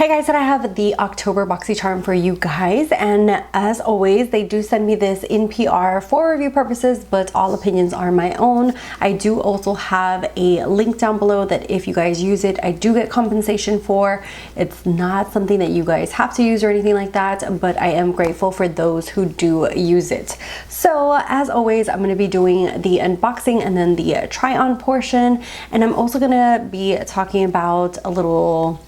Hey guys, and I have the October Boxycharm for you guys, and as always they do send me this in PR for review purposes, but all opinions are my own. I do also have a link down below that if you guys use it, I do get compensation for. It's not something that you guys have to use or anything like that, but I am grateful for those who do use it. So as always, I'm going to be doing the unboxing and then the try on portion, and I'm also going to be talking about a little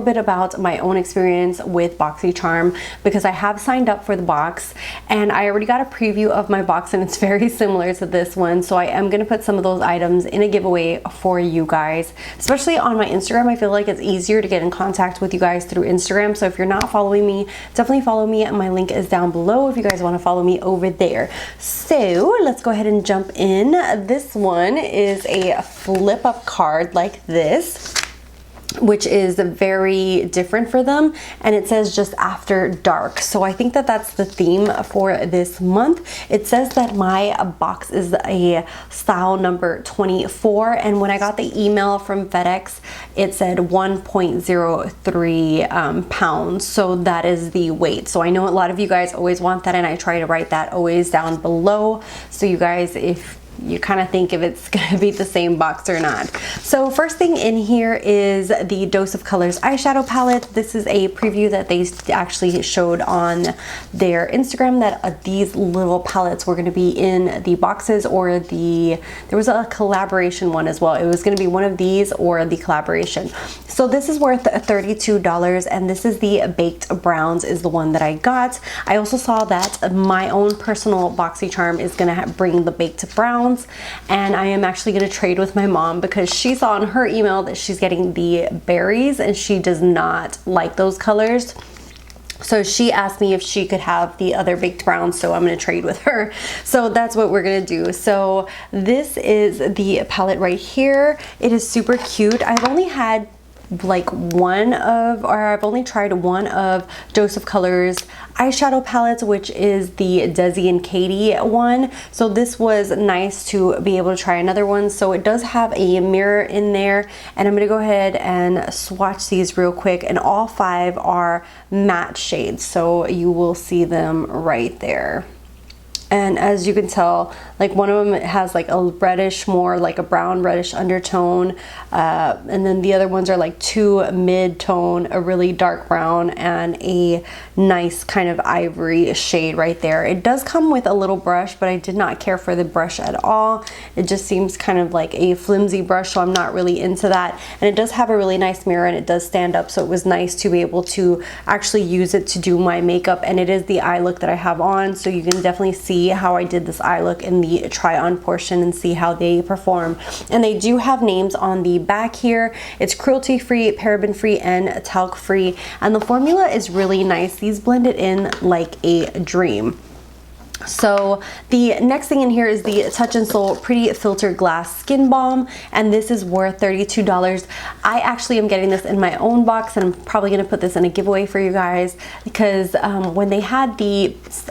bit about my own experience with Boxycharm, because I have signed up for the box and I already got a preview of my box and it's very similar to this one. So I am going to put some of those items in a giveaway for you guys, especially on my Instagram. I feel like it's easier to get in contact with you guys through Instagram. So if you're not following me, definitely follow me. My link is down below if you guys want to follow me over there. So let's go ahead and jump in. This one is a flip up card like this, which is very different for them, and it says just after dark. So I think that that's the theme for this month. It says that my box is a style number 24, and when I got the email from FedEx, it said 1.03 pounds. So that is the weight. So I know a lot of you guys always want that, and I try to write that always down below, so you guys, if you kind of think if it's gonna be the same box or not. So first thing in here is the Dose of Colors eyeshadow palette. This is a preview that they actually showed on their Instagram, that these little palettes were going to be in the boxes, or there was a collaboration one as well. It was going to be one of these or the collaboration. So this is worth $32, and this is the Baked Browns is the one that I got. I also saw that my own personal Boxycharm is going to bring the Baked Browns, and I am actually going to trade with my mom because she saw in her email that she's getting the berries and she does not like those colors. So she asked me if she could have the other baked browns, so I'm going to trade with her. So that's what we're going to do. So this is the palette right here. It is super cute. I've only had I've only tried one of Dose of Colors eyeshadow palettes, which is the Desi and Katie one. So this was nice to be able to try another one. So it does have a mirror in there, and I'm gonna go ahead and swatch these real quick, and all 5 are matte shades, so you will see them right there. And as you can tell, like one of them has like a reddish, more like a brown reddish undertone, and then the other ones are like 2 mid-tone, a really dark brown, and a nice kind of ivory shade right there. It does come with a little brush, but I did not care for the brush at all. It just seems kind of like a flimsy brush, so I'm not really into that. And it does have a really nice mirror, and it does stand up, so it was nice to be able to actually use it to do my makeup. And it is the eye look that I have on, so you can definitely see how I did this eye look in the try on portion and see how they perform. And they do have names on the back here. It's cruelty free, paraben free, and talc free, and the formula is really nice. These blend it in like a dream. So the next thing in here is the Touch in Sol Pretty Filtered Glass Skin Balm, and this is worth $32. I actually am getting this in my own box, and I'm probably going to put this in a giveaway for you guys, because when they had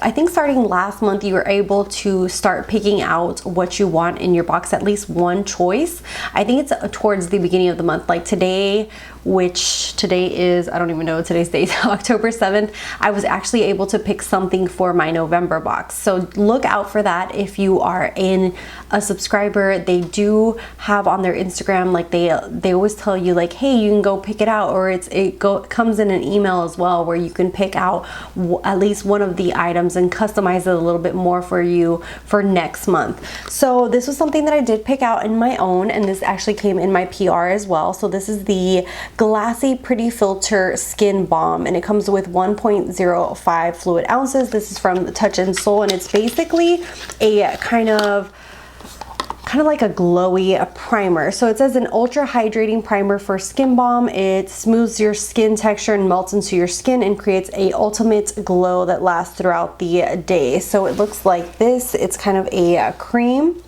I think starting last month, you were able to start picking out what you want in your box, at least one choice. I think it's towards the beginning of the month, like today, which today is, I don't even know today's date, October 7th, I was actually able to pick something for my November box. So look out for that if you are a subscriber. They do have on their Instagram, like they always tell you like, hey, you can go pick it out, or it comes in an email as well where you can pick out at least one of the items and customize it a little bit more for you for next month. So this was something that I did pick out in my own, and this actually came in my PR as well. So this is the Glassy Pretty Filter Skin Balm, and it comes with 1.05 fluid ounces. This is from Touch in Sol, and it's basically a kind of like a glowy primer. So it says an ultra hydrating primer for skin balm. It smooths your skin texture and melts into your skin and creates a ultimate glow that lasts throughout the day. So it looks like this. It's kind of a cream.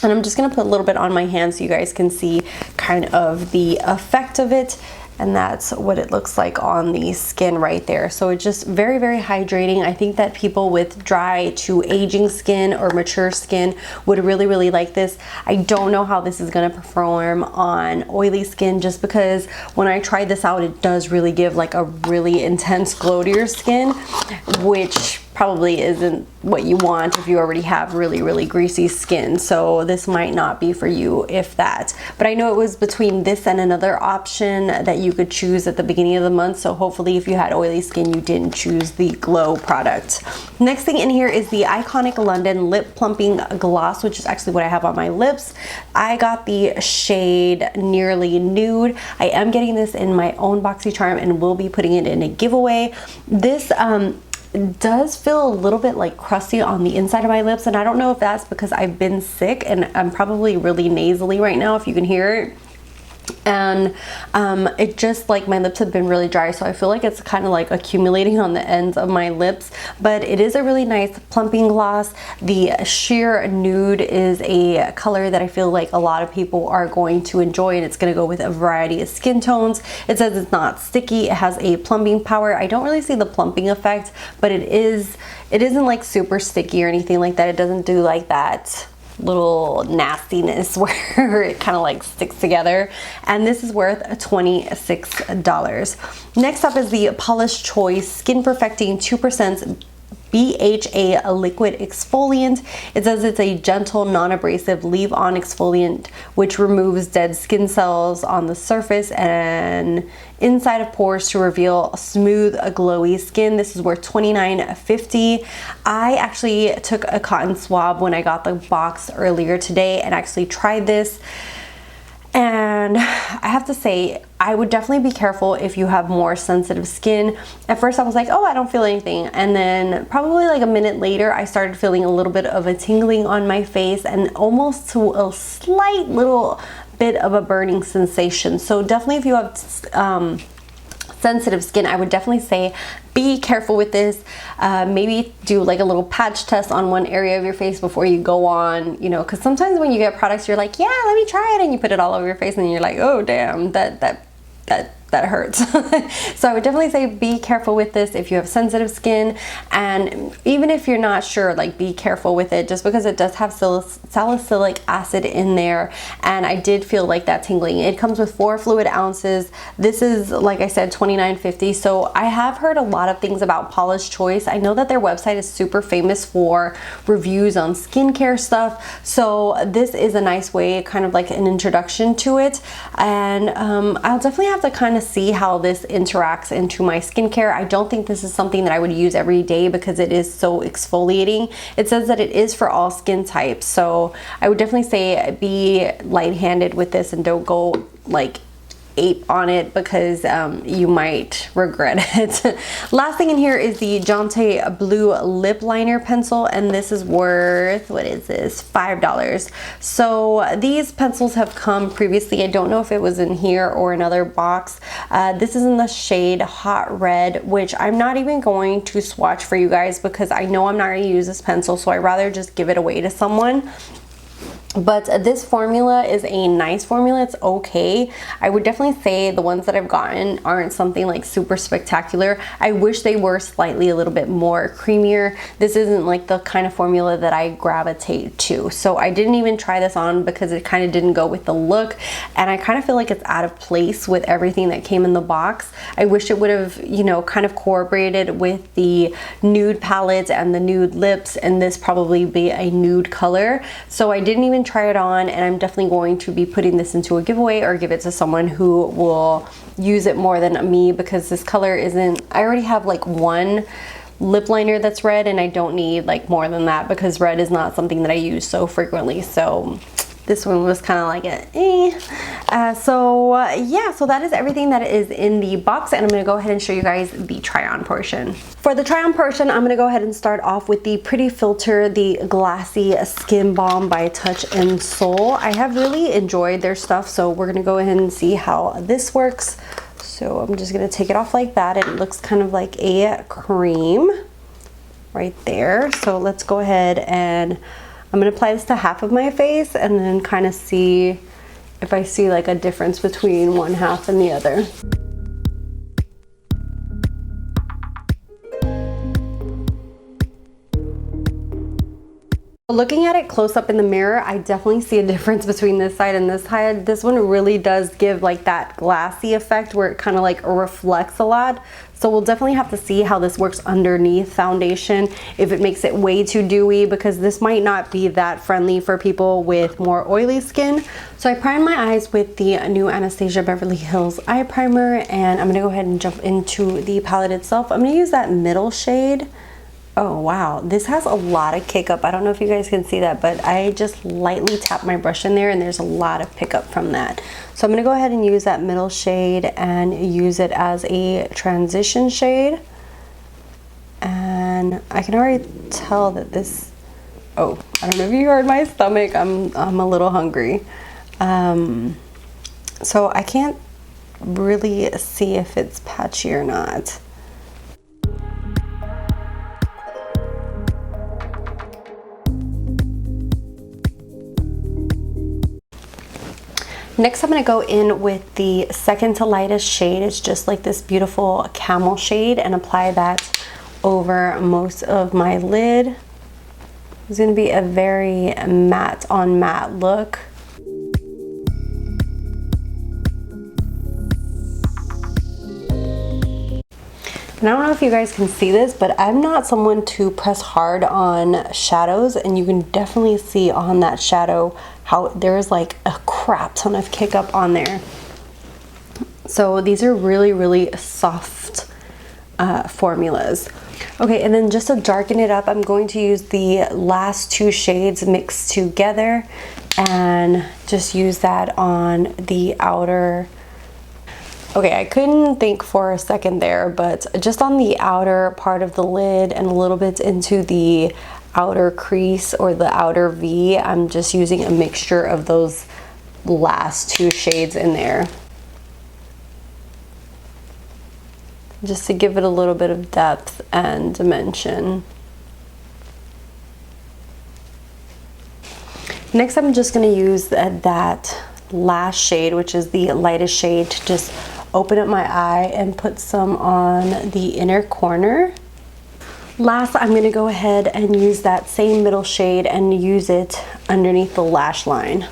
And I'm just gonna put a little bit on my hand so you guys can see kind of the effect of it. And that's what it looks like on the skin right there. So it's just very, very hydrating. I think that people with dry to aging skin or mature skin would really, really like this. I don't know how this is gonna perform on oily skin, just because when I tried this out, it does really give like a really intense glow to your skin, which probably isn't what you want if you already have really, really greasy skin. So this might not be for you, if that. But I know it was between this and another option that you could choose at the beginning of the month. So hopefully if you had oily skin, you didn't choose the Glow product. Next thing in here is the Iconic London Lip Plumping Gloss, which is actually what I have on my lips. I got the shade Nearly Nude. I am getting this in my own Boxycharm and will be putting it in a giveaway. This does feel a little bit like crusty on the inside of my lips, and I don't know if that's because I've been sick and I'm probably really nasally right now, if you can hear it. And it just, like, my lips have been really dry, so I feel like it's kind of like accumulating on the ends of my lips. But it is a really nice plumping gloss. The Sheer Nude is a color that I feel like a lot of people are going to enjoy, and it's going to go with a variety of skin tones. It says it's not sticky, it has a plumping power. I don't really see the plumping effect, but it isn't like super sticky or anything like that. It doesn't do like that little nastiness where it kind of like sticks together. And this is worth $26. Next up is the Polish Choice Skin Perfecting 2% BHA liquid exfoliant. It says it's a gentle, non-abrasive leave-on exfoliant which removes dead skin cells on the surface and inside of pores to reveal smooth, glowy skin. This is worth $29.50. I actually took a cotton swab when I got the box earlier today and actually tried this. And I have to say, I would definitely be careful if you have more sensitive skin. At first I was like, oh, I don't feel anything. And then probably like a minute later, I started feeling a little bit of a tingling on my face and almost to a slight little bit of a burning sensation. So definitely if you have sensitive skin, I would definitely say be careful with this. Maybe do like a little patch test on one area of your face before you go on, you know, because sometimes when you get products, you're like, yeah, let me try it, and you put it all over your face and you're like, oh damn, that hurts. So I would definitely say be careful with this if you have sensitive skin, and even if you're not sure, like, be careful with it, just because it does have salicylic acid in there, and I did feel like that tingling. It comes with 4 fluid ounces. This is, like I said, $29.50. So I have heard a lot of things about Polish Choice. I know that their website is super famous for reviews on skincare stuff, so this is a nice way, kind of like an introduction to it. And I'll definitely have to kind of see how this interacts into my skincare. I don't think this is something that I would use every day because it is so exfoliating. It says that it is for all skin types, so I would definitely say be light-handed with this and don't go like ape on it, because you might regret it. Last thing in here is the Jonte Blue Lip Liner Pencil, and this is worth, what is this, $5. So these pencils have come previously. I don't know if it was in here or another box. This is in the shade Hot Red, which I'm not even going to swatch for you guys because I know I'm not going to use this pencil, so I'd rather just give it away to someone. But this formula is a nice formula. It's okay. I would definitely say the ones that I've gotten aren't something like super spectacular. I wish they were slightly a little bit more creamier. This isn't like the kind of formula that I gravitate to. So I didn't even try this on because it kind of didn't go with the look. And I kind of feel like it's out of place with everything that came in the box. I wish it would have, you know, kind of cooperated with the nude palette and the nude lips, and this probably be a nude color. So I didn't even try it on, and I'm definitely going to be putting this into a giveaway or give it to someone who will use it more than me, because this color isn't, I already have like one lip liner that's red and I don't need like more than that because red is not something that I use so frequently. So this one was kind of like yeah, so that is everything that is in the box, and I'm going to go ahead and show you guys the try on portion. For the try on portion, I'm going to go ahead and start off with the Pretty Filter, the Glassy Skin Balm by Touch and Soul. I have really enjoyed their stuff, so we're going to go ahead and see how this works. So I'm just going to take it off like that. It looks kind of like a cream right there. So let's go ahead and I'm going to apply this to half of my face and then kind of see if I see like a difference between one half and the other. Looking at it close up in the mirror, I definitely see a difference between this side and this side. This one really does give like that glassy effect where it kind of like reflects a lot. So we'll definitely have to see how this works underneath foundation, if it makes it way too dewy, because this might not be that friendly for people with more oily skin. So I primed my eyes with the new Anastasia Beverly Hills eye primer, and I'm gonna go ahead and jump into the palette itself. I'm gonna use that middle shade. Oh wow, this has a lot of kick up. I don't know if you guys can see that, but I just lightly tap my brush in there and there's a lot of pickup from that. So I'm gonna go ahead and use that middle shade and use it as a transition shade. And I can already tell that this, oh, I don't know if you heard my stomach, I'm a little hungry. So I can't really see if it's patchy or not. Next, I'm going to go in with the second to lightest shade. It's just like this beautiful camel shade, and apply that over most of my lid. It's going to be a very matte on matte look. And I don't know if you guys can see this, but I'm not someone to press hard on shadows, and you can definitely see on that shadow how there's like a crap ton of kick up on there. So these are really, really soft formulas. Okay, and then just to darken it up, I'm going to use the last two shades mixed together and just use that on the outer. Okay, I couldn't think for a second there, but just on the outer part of the lid and a little bit into the outer crease or the outer V, I'm just using a mixture of those last two shades in there, just to give it a little bit of depth and dimension. Next, I'm just going to use that last shade, which is the lightest shade, to just open up my eye and put some on the inner corner. Last, I'm going to go ahead and use that same middle shade and use it underneath the lash line.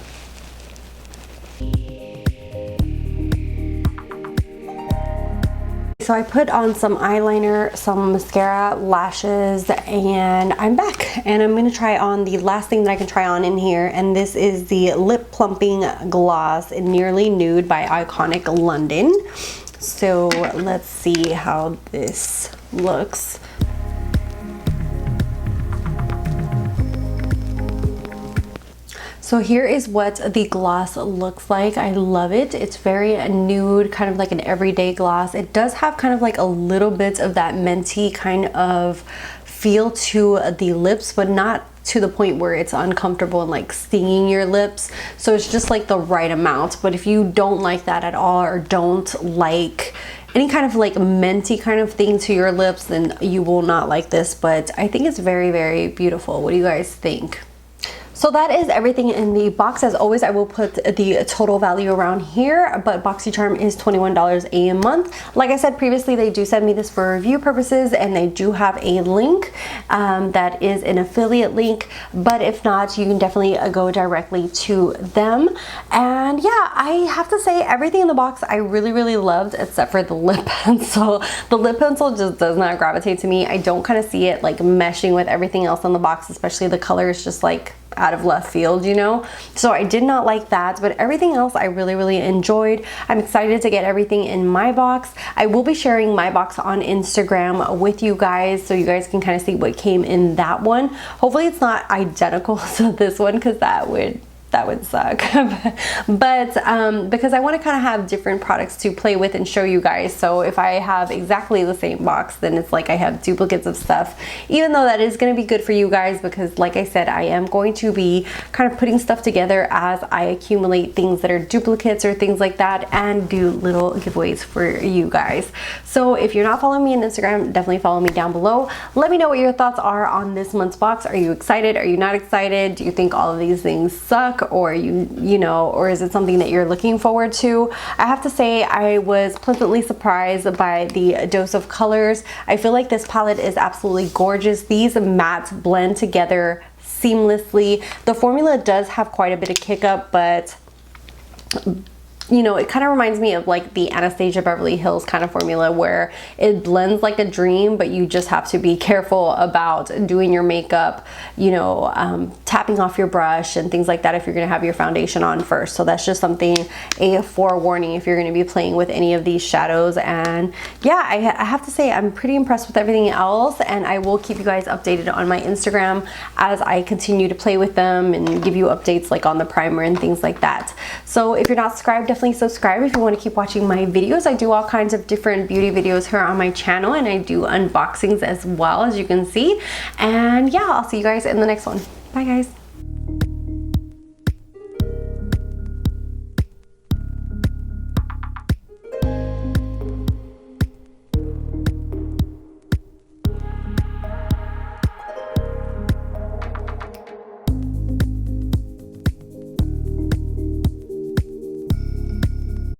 So I put on some eyeliner, some mascara, lashes, and I'm back. And I'm going to try on the last thing that I can try on in here, and this is the Lip Plumping Gloss in Nearly Nude by Iconic London. So let's see how this looks. So here is what the gloss looks like. I love it. It's very nude, kind of like an everyday gloss. It does have kind of like a little bit of that minty kind of feel to the lips, but not to the point where it's uncomfortable and like stinging your lips. So it's just like the right amount. But if you don't like that at all, or don't like any kind of like minty kind of thing to your lips, then you will not like this. But I think it's very, very beautiful. What do you guys think? So that is everything in the box. As always, I will put the total value around here, but Boxycharm is $21 a month. Like I said previously, they do send me this for review purposes, and they do have a link that is an affiliate link, but if not, you can definitely go directly to them. And yeah, I have to say everything in the box I really, really loved, except for the lip pencil. The lip pencil just does not gravitate to me. I don't kind of see it like meshing with everything else in the box, especially the color is just like out of left field, you know? So I did not like that, but everything else I really, really enjoyed. I'm excited to get everything in my box. I will be sharing my box on Instagram with you guys, so you guys can kind of see what came in that one. Hopefully it's not identical to this one, because that would suck. But because I want to kind of have different products to play with and show you guys. So if I have exactly the same box, then it's like I have duplicates of stuff, even though that is going to be good for you guys, because like I said, I am going to be kind of putting stuff together as I accumulate things that are duplicates or things like that, and do little giveaways for you guys. So if you're not following me on Instagram, definitely follow me down below. Let me know what your thoughts are on this month's box. Are you excited? Are you not excited? Do you think all of these things suck? Or you know, or is it something that you're looking forward to? I have to say I was pleasantly surprised by the dose of colors. I feel like this palette is absolutely gorgeous. These mattes blend together seamlessly. The formula does have quite a bit of kick up, but you know, it kind of reminds me of like the Anastasia Beverly Hills kind of formula, where it blends like a dream, but you just have to be careful about doing your makeup, you know, tapping off your brush and things like that if you're going to have your foundation on first. So that's just something, a forewarning if you're going to be playing with any of these shadows. And yeah, I have to say I'm pretty impressed with everything else, and I will keep you guys updated on my Instagram as I continue to play with them and give you updates like on the primer and things like that. So if you're not subscribed, definitely subscribe if you want to keep watching my videos. I do all kinds of different beauty videos here on my channel, and I do unboxings as well, as you can see. And yeah, I'll see you guys in the next one. Bye guys.